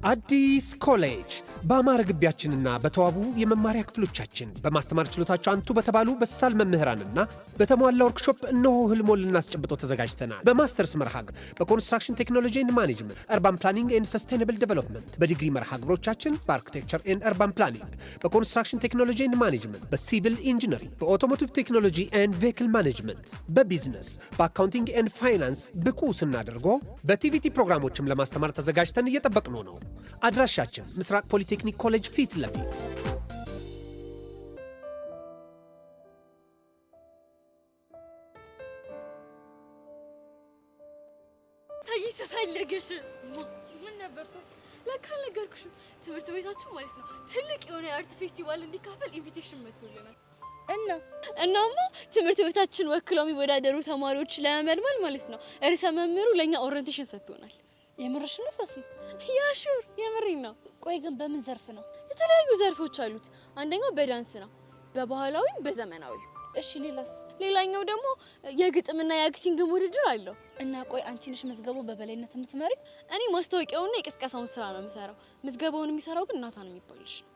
አዲስ ኮሌጅ በአማረ ግቢያችንና በተዋቡ የመማሪያ ክፍሎቻችን በማስተማር ችሎታቸው አንቱ በተባሉ በሳል መምህራንና በተሟላ ወርክሾፕ እነሆ ህልሞን ልናስጨብጦ ተዘጋጅተናል። በማስተርስ መርሃ ግብር በኮንስትራክሽን ቴክኖሎጂ ኤንድ ማኔጅመንት፣ አርባን ፕላኒንግ ኤንድ ሰስቴናብል ዴቨሎፕመንት፣ በዲግሪ መርሃ ግብሮቻችን በአርኪቴክቸር ኤንድ አርባን ፕላኒንግ፣ በኮንስትራክሽን ቴክኖሎጂ ኤንድ ማኔጅመንት፣ በሲቪል ኢንጂነሪንግ፣ በኦቶሞቲቭ ቴክኖሎጂ ኤንድ ቬሂክል ማኔጅመንት፣ በቢዝነስ፣ በአካውንቲንግ ኤንድ ፋይናንስ ብቁ ስናደርጎ በቲቪቲ ፕሮግራሞችም ለማስተማር ተዘጋጅተን እየጠበቅነው ነው። አድራሻችን ምስራቅ ፖሊቴክኒክ ኮሌጅ ፊት ለፊት። ታይስ ፈለገሽ ምን ነበር ሶስ ለካ ነገርኩሽ። ትምህርት ቤታችን ማለት ነው ትልቅ የሆነ የአርት ፌስቲቫል እንዲካፈል ኢንቪቴሽን መጥቶልናል። እናማ ትምህርት ቤታችን ወክለው የሚወዳደሩ ተማሪዎች ለመመልመል ማለት ነው ርዕሰ መምህሩ ለኛ ኦሪየንቴሽን ሰጥቶናል። የምርሽ ነው ሶሲ? ያ ሹር የምሬን ነው። ቆይ ግን በምን ዘርፍ ነው? የተለያዩ ዘርፎች አሉት። አንደኛው በዳንስ ነው፣ በባህላዊ በዘመናዊ። እሺ ሌላስ? ሌላኛው ደግሞ የግጥምና የአክቲንግ ውድድር አለው። እና ቆይ አንቺ ነሽ ምዝገባው በበላይነት የምትመሪ? እኔ ማስታወቂያውና የቅስቀሳውን ስራ ነው የምሰራው። ምዝገባውን የሚሰራው ግን ናታን የሚባል ልጅ ነው።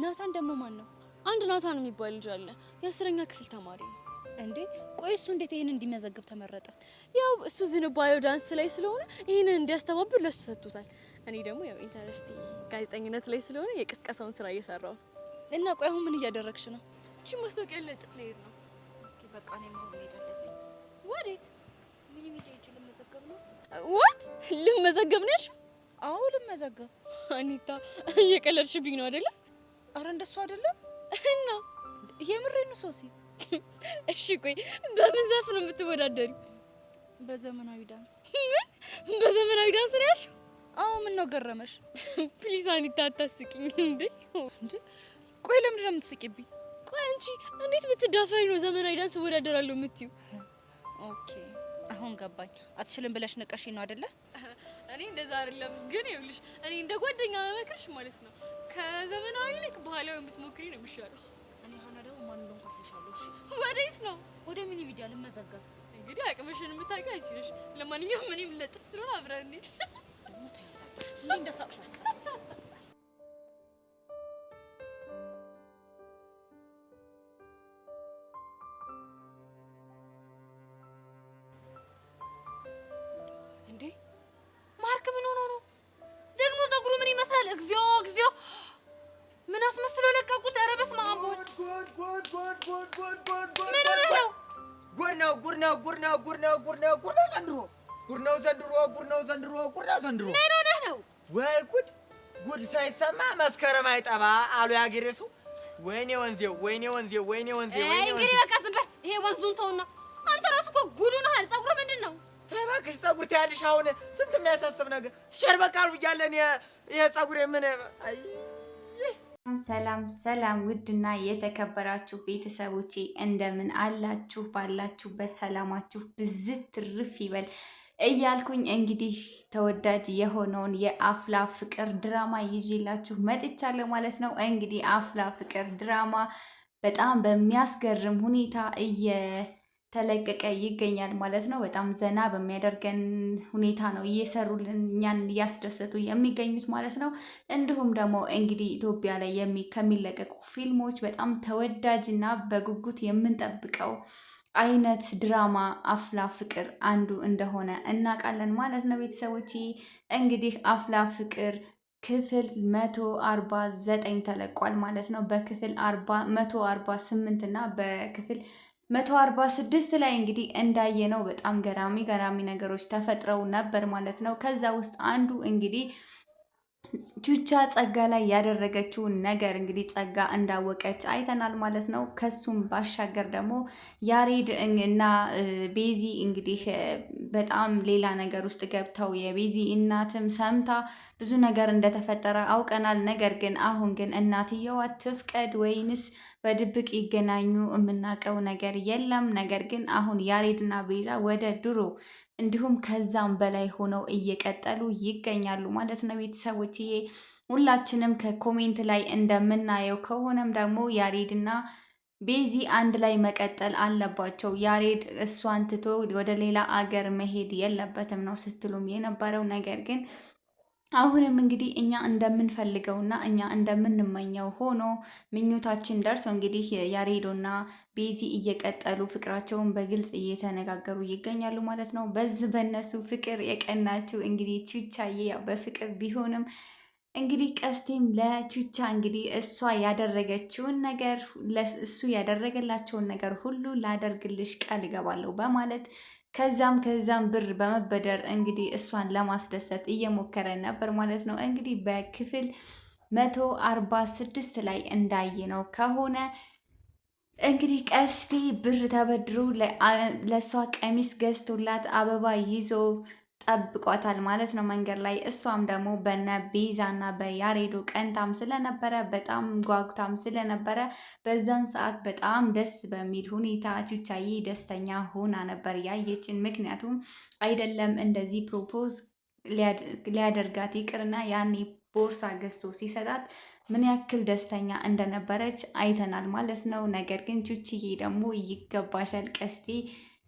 ናታን ደግሞ ማን ነው? አንድ ናታን የሚባል ልጅ አለ፣ የ10ኛ ክፍል ተማሪ ነው። እንዴ ቆይ እሱ እንዴት ይሄን እንዲመዘግብ ተመረጠ? ያው እሱ ዝንባሌው ዳንስ ላይ ስለሆነ ይሄንን እንዲያስተባብር ለሱ ተሰጥቷል። እኔ ደግሞ ያው ኢንተረስት ጋዜጠኝነት ላይ ስለሆነ የቅስቀሳውን ስራ እየሰራው። እና ቆይ አሁን ምን እያደረግሽ ነው? እቺ ማስታወቂያ ለጥፍ ላይ ነው። ኦኬ በቃ እኔ ማው ሄዳለሁ። ወዴት? ምን ሚዲያ ልመዘገብ ነው? ዋት ልመዘገብ ነሽ? አዎ ልመዘገብ። አኒታ እየቀለድሽብኝ ነው አይደለ? አረ እንደሱ አይደለም። እና የምሬን ነው ሶሲ። እሺ ቆይ በምን ዘርፍ ነው የምትወዳደሪ? በዘመናዊ ዳንስ። ምን በዘመናዊ ዳንስ ነው ያልሽው? አዎ ምን ነው ገረመሽ? ፕሊዝ አኒታ አታስቂኝ እንዴ! ቆይ ለምን ነው የምትስቂብኝ? ቆይ አንቺ እንዴት ብትዳፈሪ ነው ዘመናዊ ዳንስ ወዳደራለሁ የምትይው? ኦኬ አሁን ገባኝ። አትችልም ብለሽ ነቀሽኝ ነው አይደለ? እኔ እንደዛ አይደለም ግን ይኸውልሽ እኔ እንደ ጓደኛ መመክርሽ ማለት ነው ከዘመናዊ ይልቅ ባህላዊ የምትሞክሪ ነው የሚሻለው። እኔ ሀና ደግሞ ማን እንደሆነ ካሰሻለሁ። እሺ ወዴት ነው? ወደ ሚኒ ሚዲያ ልመዘገብ። እንግዲህ አቅምሽን የምታውቂው አንቺ ነሽ። ለማንኛውም እኔም ለጥፍ ስለሆነ አብረን እንሂድ። ደግሞ ታያታለሽ ምን እንደሳቅሻል። እንዴ ማርክ ምን ሆኖ ነው ደግሞ? ፀጉሩ ምን ይመስላል? እግዚኦ እግዚኦ ምን አስመስለው ለቀቁት? ኧረ በስመ አብ ወልድ። ምን ሆነህ ነው? ጉድ ነው ዘንድሮ። ምን ሆነህ ነው? ወይ ጉድ ሳይሰማ መስከረም አይጠባ አሉ ያገሬ ሰው። ወይኔ ወንዜው። እንግዲህ በቃ ዝም በል። ይሄ ወንዙን ተውና አንተ ራሱ እኮ ጉዱ ነህ። ፀጉሩ ምንድን ነው? እባክሽ ፀጉር ትያለሽ። አሁን ስንት የሚያሳስብ ነገር ትሸርበቃሉ እያለን ይሄ ፀጉሬ ምን አይ ሰላም ውድና የተከበራችሁ ቤተሰቦቼ እንደምን አላችሁ? ባላችሁበት ሰላማችሁ ብዝት ትርፍ ይበል እያልኩኝ እንግዲህ ተወዳጅ የሆነውን የአፍላ ፍቅር ድራማ ይዤላችሁ መጥቻለሁ ማለት ነው። እንግዲህ አፍላ ፍቅር ድራማ በጣም በሚያስገርም ሁኔታ ተለቀቀ ይገኛል ማለት ነው። በጣም ዘና በሚያደርገን ሁኔታ ነው እየሰሩልን እኛን እያስደሰቱ የሚገኙት ማለት ነው። እንዲሁም ደግሞ እንግዲህ ኢትዮጵያ ላይ ከሚለቀቁ ፊልሞች በጣም ተወዳጅና በጉጉት የምንጠብቀው አይነት ድራማ አፍላ ፍቅር አንዱ እንደሆነ እናውቃለን ማለት ነው። ቤተሰቦች እንግዲህ አፍላ ፍቅር ክፍል 149 ተለቋል ማለት ነው። በክፍል 148 እና በክፍል 146 ላይ እንግዲህ እንዳየነው በጣም ገራሚ ነገሮች ተፈጥረው ነበር ማለት ነው። ከዛ ውስጥ አንዱ እንግዲህ ቹቻ ጸጋ ላይ ያደረገችውን ነገር እንግዲህ ጸጋ እንዳወቀች አይተናል ማለት ነው። ከሱም ባሻገር ደግሞ ያሬድ እና ቤዚ እንግዲህ በጣም ሌላ ነገር ውስጥ ገብተው የቤዚ እናትም ሰምታ ብዙ ነገር እንደተፈጠረ አውቀናል። ነገር ግን አሁን ግን እናትየዋ ትፍቀድ ወይንስ በድብቅ ይገናኙ የምናውቀው ነገር የለም። ነገር ግን አሁን ያሬድና ቤዛ ወደ ድሮ እንዲሁም ከዛም በላይ ሆነው እየቀጠሉ ይገኛሉ ማለት ነው። ቤተሰቦችዬ ሁላችንም ከኮሜንት ላይ እንደምናየው ከሆነም ደግሞ ያሬድና ቤዚ አንድ ላይ መቀጠል አለባቸው። ያሬድ እሷን ትቶ ወደ ሌላ አገር መሄድ የለበትም ነው ስትሉም የነበረው። ነገር ግን አሁንም እንግዲህ እኛ እንደምንፈልገውና እኛ እንደምንመኘው ሆኖ ምኞታችን ደርሶ እንግዲህ ያሬዶና ቤዚ እየቀጠሉ ፍቅራቸውን በግልጽ እየተነጋገሩ ይገኛሉ ማለት ነው። በዚህ በእነሱ ፍቅር የቀናችው እንግዲህ ቹቻዬ በፍቅር ቢሆንም እንግዲህ ቀስቴም ለቹቻ እንግዲህ እሷ ያደረገችውን ነገር እሱ ያደረገላቸውን ነገር ሁሉ ላደርግልሽ ቃል እገባለሁ በማለት ከዛም ብር በመበደር እንግዲህ እሷን ለማስደሰት እየሞከረ ነበር ማለት ነው። እንግዲህ በክፍል 146 ላይ እንዳየነው ከሆነ እንግዲህ ቀስቴ ብር ተበድሮ ለእሷ ቀሚስ ገዝቶላት አበባ ይዞ ጠብቋታል ማለት ነው መንገድ ላይ። እሷም ደግሞ በነ ቤዛና በያሬዶ ቀንታም ስለነበረ በጣም ጓጉታም ስለነበረ በዛን ሰዓት በጣም ደስ በሚል ሁኔታ ቹቻዬ ደስተኛ ሆና ነበር ያየችን። ምክንያቱም አይደለም እንደዚህ ፕሮፖዝ ሊያደርጋት ይቅርና ያኔ ቦርሳ ገዝቶ ሲሰጣት ምን ያክል ደስተኛ እንደነበረች አይተናል ማለት ነው። ነገር ግን ቹችዬ ደግሞ ይገባሻል ቀስቴ፣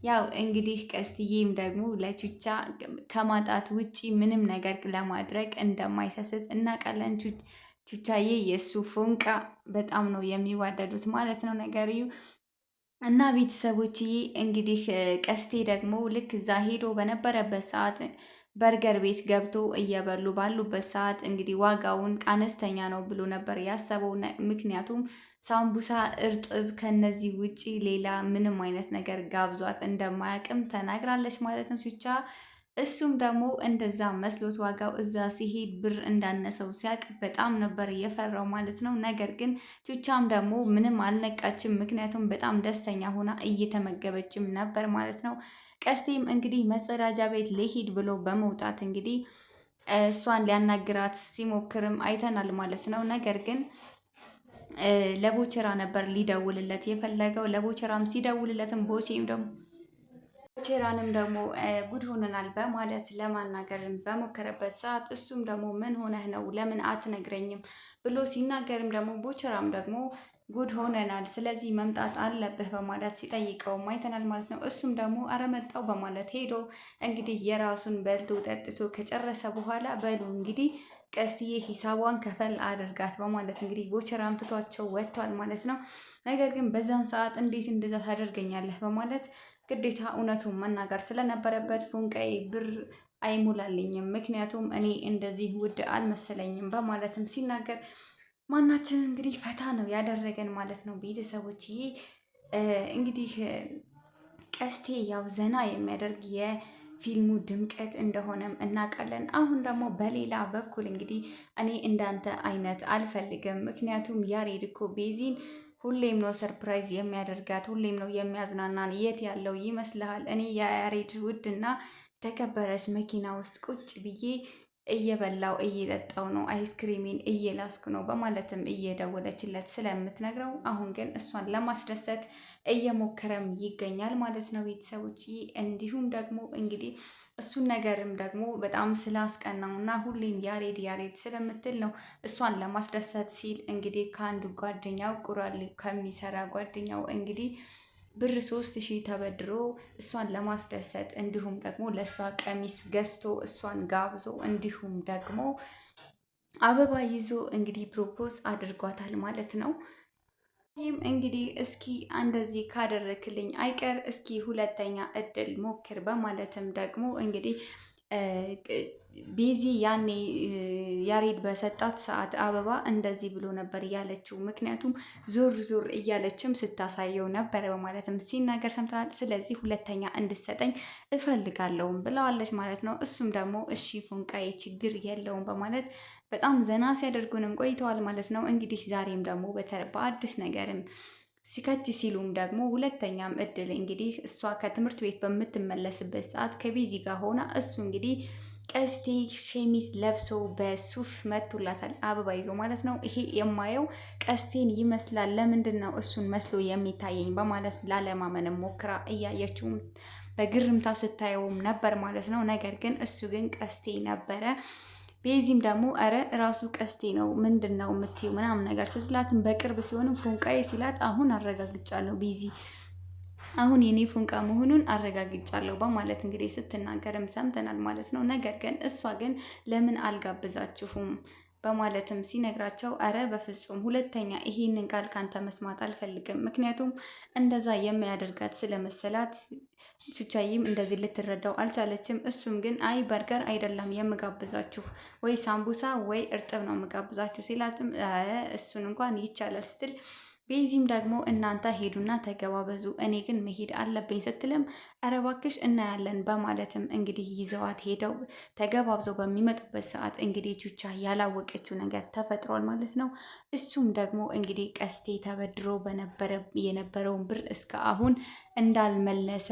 ያው እንግዲህ ቀስትዬም ደግሞ ለቹቻ ከማጣት ውጪ ምንም ነገር ለማድረግ እንደማይሰስት እናውቃለን። ቹቻዬ የእሱ ፎንቃ በጣም ነው የሚዋደዱት ማለት ነው ነገርዩ እና ቤተሰቦችዬ እንግዲህ ቀስቴ ደግሞ ልክ እዛ ሄዶ በነበረበት ሰዓት በርገር ቤት ገብቶ እየበሉ ባሉበት ሰዓት እንግዲህ ዋጋውን አነስተኛ ነው ብሎ ነበር ያሰበው። ምክንያቱም ሳምቡሳ እርጥብ ከነዚህ ውጪ ሌላ ምንም አይነት ነገር ጋብዟት እንደማያውቅም ተናግራለች ማለት ነው ቹቻ። እሱም ደግሞ እንደዛ መስሎት ዋጋው እዛ ሲሄድ ብር እንዳነሰው ሲያውቅ በጣም ነበር የፈራው ማለት ነው። ነገር ግን ቹቻም ደግሞ ምንም አልነቃችም፣ ምክንያቱም በጣም ደስተኛ ሆና እየተመገበችም ነበር ማለት ነው። ቀስቴም እንግዲህ መጸዳጃ ቤት ልሂድ ብሎ በመውጣት እንግዲህ እሷን ሊያናግራት ሲሞክርም አይተናል ማለት ነው። ነገር ግን ለቦቸራ ነበር ሊደውልለት የፈለገው። ለቦቸራም ሲደውልለትም ቦቸራንም ደግሞ ጉድ ሆነናል በማለት ለማናገር በሞከረበት ሰዓት እሱም ደግሞ ምን ሆነህ ነው ለምን አትነግረኝም ብሎ ሲናገርም ደግሞ ቦቸራም ደግሞ ጉድ ሆነናል፣ ስለዚህ መምጣት አለብህ በማለት ሲጠይቀውም አይተናል ማለት ነው። እሱም ደግሞ አረመጣው በማለት ሄዶ እንግዲህ የራሱን በልቶ ጠጥቶ ከጨረሰ በኋላ በሉ እንግዲህ ቀስትዬ ሂሳቧን ከፈል አድርጋት በማለት እንግዲህ ቦቸራም ትቷቸው ወጥቷል ማለት ነው። ነገር ግን በዛን ሰዓት እንዴት እንደዛ ታደርገኛለህ በማለት ግዴታ እውነቱን መናገር ስለነበረበት ፎንቃዬ ብር አይሞላልኝም፣ ምክንያቱም እኔ እንደዚህ ውድ አልመሰለኝም በማለትም ሲናገር ማናችን እንግዲህ ፈታ ነው ያደረገን ማለት ነው። ቤተሰቦች እንግዲህ ቀስቴ ያው ዘና የሚያደርግ የፊልሙ ድምቀት እንደሆነም እናውቃለን። አሁን ደግሞ በሌላ በኩል እንግዲህ እኔ እንዳንተ አይነት አልፈልግም፣ ምክንያቱም ያሬድ እኮ ቤዚን ሁሌም ነው ሰርፕራይዝ የሚያደርጋት፣ ሁሌም ነው የሚያዝናናን። የት ያለው ይመስልሃል? እኔ የያሬድ ውድና ተከበረች መኪና ውስጥ ቁጭ ብዬ እየበላው እየጠጣው ነው፣ አይስክሪሚን እየላስኩ ነው በማለትም እየደወለችለት ስለምትነግረው አሁን ግን እሷን ለማስደሰት እየሞከረም ይገኛል ማለት ነው ቤተሰቦች። እንዲሁም ደግሞ እንግዲህ እሱን ነገርም ደግሞ በጣም ስላስቀናው እና ሁሌም ያሬድ ስለምትል ነው እሷን ለማስደሰት ሲል እንግዲህ ከአንዱ ጓደኛው ቁራሌ ከሚሰራ ጓደኛው እንግዲህ ብር 3000 ተበድሮ እሷን ለማስደሰት እንዲሁም ደግሞ ለእሷ ቀሚስ ገዝቶ እሷን ጋብዞ እንዲሁም ደግሞ አበባ ይዞ እንግዲህ ፕሮፖዝ አድርጓታል ማለት ነው። ይህም እንግዲህ እስኪ እንደዚህ ካደረክልኝ አይቀር እስኪ ሁለተኛ እድል ሞክር በማለትም ደግሞ እንግዲህ ቤዚ ያኔ ያሬድ በሰጣት ሰዓት አበባ እንደዚህ ብሎ ነበር ያለችው። ምክንያቱም ዞር ዞር እያለችም ስታሳየው ነበር በማለትም ሲናገር ሰምተናል። ስለዚህ ሁለተኛ እንድሰጠኝ እፈልጋለሁም ብለዋለች ማለት ነው። እሱም ደግሞ እሺ ፉንቃዬ ችግር የለውም በማለት በጣም ዘና ሲያደርጉንም ቆይተዋል ማለት ነው። እንግዲህ ዛሬም ደግሞ በአዲስ ነገርም ሲከች ሲሉም ደግሞ ሁለተኛም እድል እንግዲህ እሷ ከትምህርት ቤት በምትመለስበት ሰዓት ከቤዚ ጋር ሆና እሱ እንግዲህ ቀስቴ ሸሚዝ ለብሶ በሱፍ መቶላታል አበባ ይዞ ማለት ነው። ይሄ የማየው ቀስቴን ይመስላል፣ ለምንድን ነው እሱን መስሎ የሚታየኝ በማለት ላለማመንም ሞክራ እያየችውም በግርምታ ስታየውም ነበር ማለት ነው። ነገር ግን እሱ ግን ቀስቴ ነበረ። ቤዚም ደግሞ እረ ራሱ ቀስቴ ነው ምንድን ነው የምትይው ምናምን ነገር ስትላትም በቅርብ ሲሆንም ፎንቃዬ ሲላት አሁን አረጋግጫለሁ ቤዚ አሁን የኔ ፉንቃ መሆኑን አረጋግጫለሁ በማለት እንግዲህ ስትናገርም ሰምተናል ማለት ነው። ነገር ግን እሷ ግን ለምን አልጋብዛችሁም በማለትም ሲነግራቸው አረ በፍጹም ሁለተኛ ይሄንን ቃል ካንተ መስማት አልፈልግም። ምክንያቱም እንደዛ የሚያደርጋት ስለመሰላት ቹቻይም እንደዚህ ልትረዳው አልቻለችም። እሱም ግን አይ በርገር አይደለም የምጋብዛችሁ ወይ ሳምቡሳ ወይ እርጥብ ነው የምጋብዛችሁ ሲላትም እሱን እንኳን ይቻላል ስትል ቤዚም ደግሞ እናንተ ሄዱና ተገባበዙ እኔ ግን መሄድ አለብኝ ስትልም ኧረ እባክሽ እናያለን በማለትም እንግዲህ ይዘዋት ሄደው ተገባብዘው በሚመጡበት ሰዓት እንግዲህ ቹቻ ያላወቀችው ነገር ተፈጥሯል ማለት ነው። እሱም ደግሞ እንግዲህ ቀስቴ ተበድሮ የነበረውን ብር እስከ አሁን እንዳልመለሰ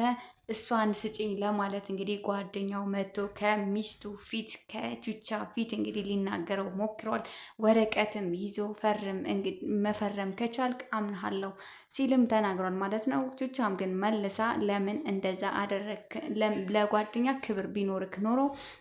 እሷን ስጭኝ ለማለት እንግዲህ ጓደኛው መጥቶ ከሚስቱ ፊት ከቹቻ ፊት እንግዲህ ሊናገረው ሞክሯል። ወረቀትም ይዞ ፈርም እንግዲህ መፈረም ከቻልክ አምንሃለሁ ሲልም ተናግሯል ማለት ነው። ቹቻም ግን መልሳ ለምን እንደዛ አደረግክ? ለጓደኛ ክብር ቢኖርክ ኖሮ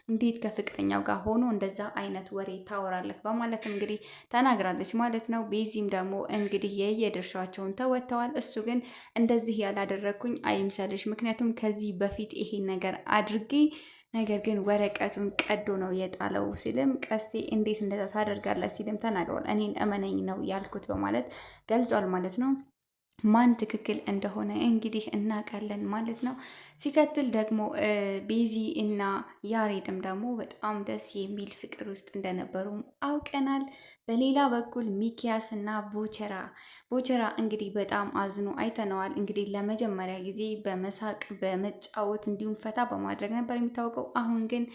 እንዴት ከፍቅረኛው ጋር ሆኖ እንደዛ አይነት ወሬ ታወራለህ? በማለትም እንግዲህ ተናግራለች ማለት ነው። ቤዚም ደግሞ እንግዲህ የየድርሻቸውን ተወጥተዋል። እሱ ግን እንደዚህ ያላደረግኩኝ አይምሰልሽ ምክንያቱም ከዚህ በፊት ይሄን ነገር አድርጌ ነገር ግን ወረቀቱን ቀዶ ነው የጣለው ሲልም ቀስቴ እንዴት እንደዛ ታደርጋለህ ሲልም ተናግሯል። እኔን እመነኝ ነው ያልኩት በማለት ገልጿል ማለት ነው። ማን ትክክል እንደሆነ እንግዲህ እናውቃለን ማለት ነው። ሲቀጥል ደግሞ ቤዚ እና ያሬድም ደግሞ በጣም ደስ የሚል ፍቅር ውስጥ እንደነበሩ አውቀናል። በሌላ በኩል ሚኪያስ እና ቦቸራ እንግዲህ በጣም አዝኖ አይተነዋል። እንግዲህ ለመጀመሪያ ጊዜ በመሳቅ በመጫወት እንዲሁም ፈታ በማድረግ ነበር የሚታወቀው። አሁን ግን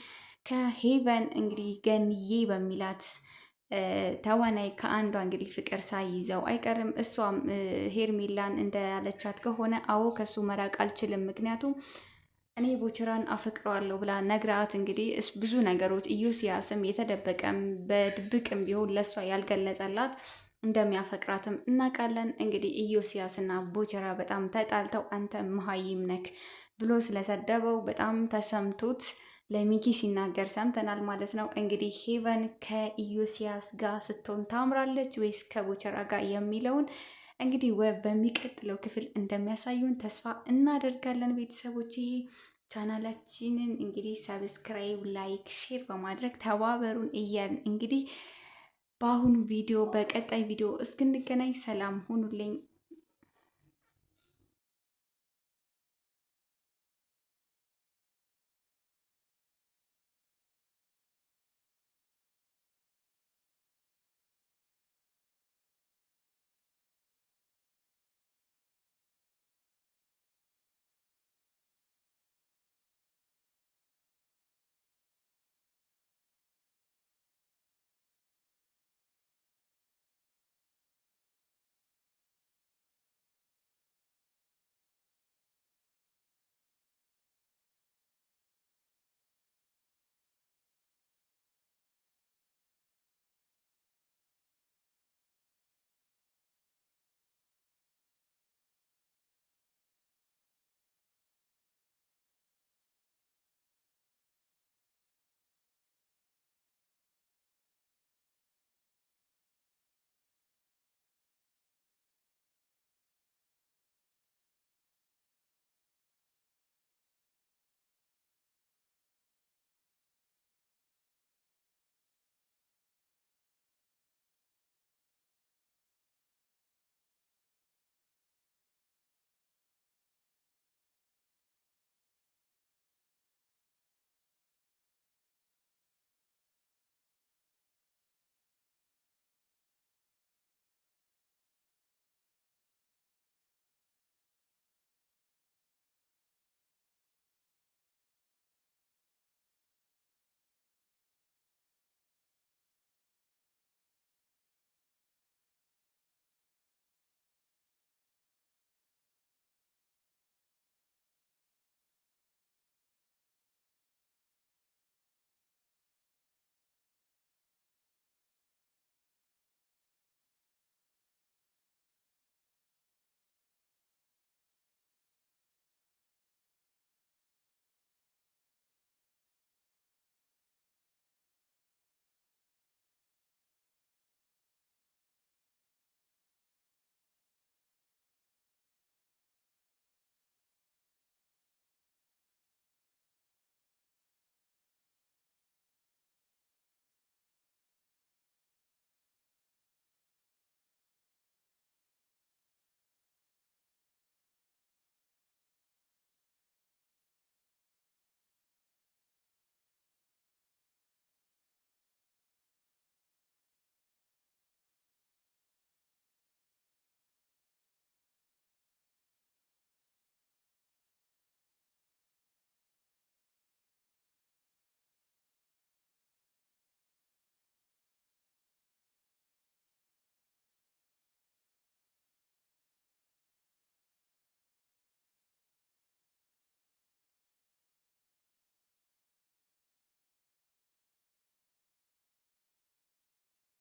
ከሄቨን እንግዲህ ገንዬ በሚላት ተዋናይ ከአንዷ እንግዲህ ፍቅር ሳይይዘው አይቀርም። እሷም ሄርሜላን እንዳለቻት ከሆነ አዎ ከሱ መራቅ አልችልም ምክንያቱም እኔ ቦቸራን አፈቅረዋለሁ ብላ ነግራት እንግዲህ ብዙ ነገሮች ኢዮስያስም የተደበቀም በድብቅም ቢሆን ለእሷ ያልገለጸላት እንደሚያፈቅራትም እናውቃለን። እንግዲህ ኢዮስያስና ቦቸራ በጣም ተጣልተው አንተ መሀይም ነክ ብሎ ስለሰደበው በጣም ተሰምቶት ለሚኪ ሲናገር ሰምተናል ማለት ነው። እንግዲህ ሄቨን ከኢዮስያስ ጋር ስትሆን ታምራለች ወይስ ከቦቸራ ጋር የሚለውን እንግዲህ በሚቀጥለው ክፍል እንደሚያሳዩን ተስፋ እናደርጋለን። ቤተሰቦች ቻናላችንን እንግዲህ ሰብስክራይብ፣ ላይክ፣ ሼር በማድረግ ተባበሩን እያልን እንግዲህ በአሁኑ ቪዲዮ በቀጣይ ቪዲዮ እስክንገናኝ ሰላም ሁኑልኝ።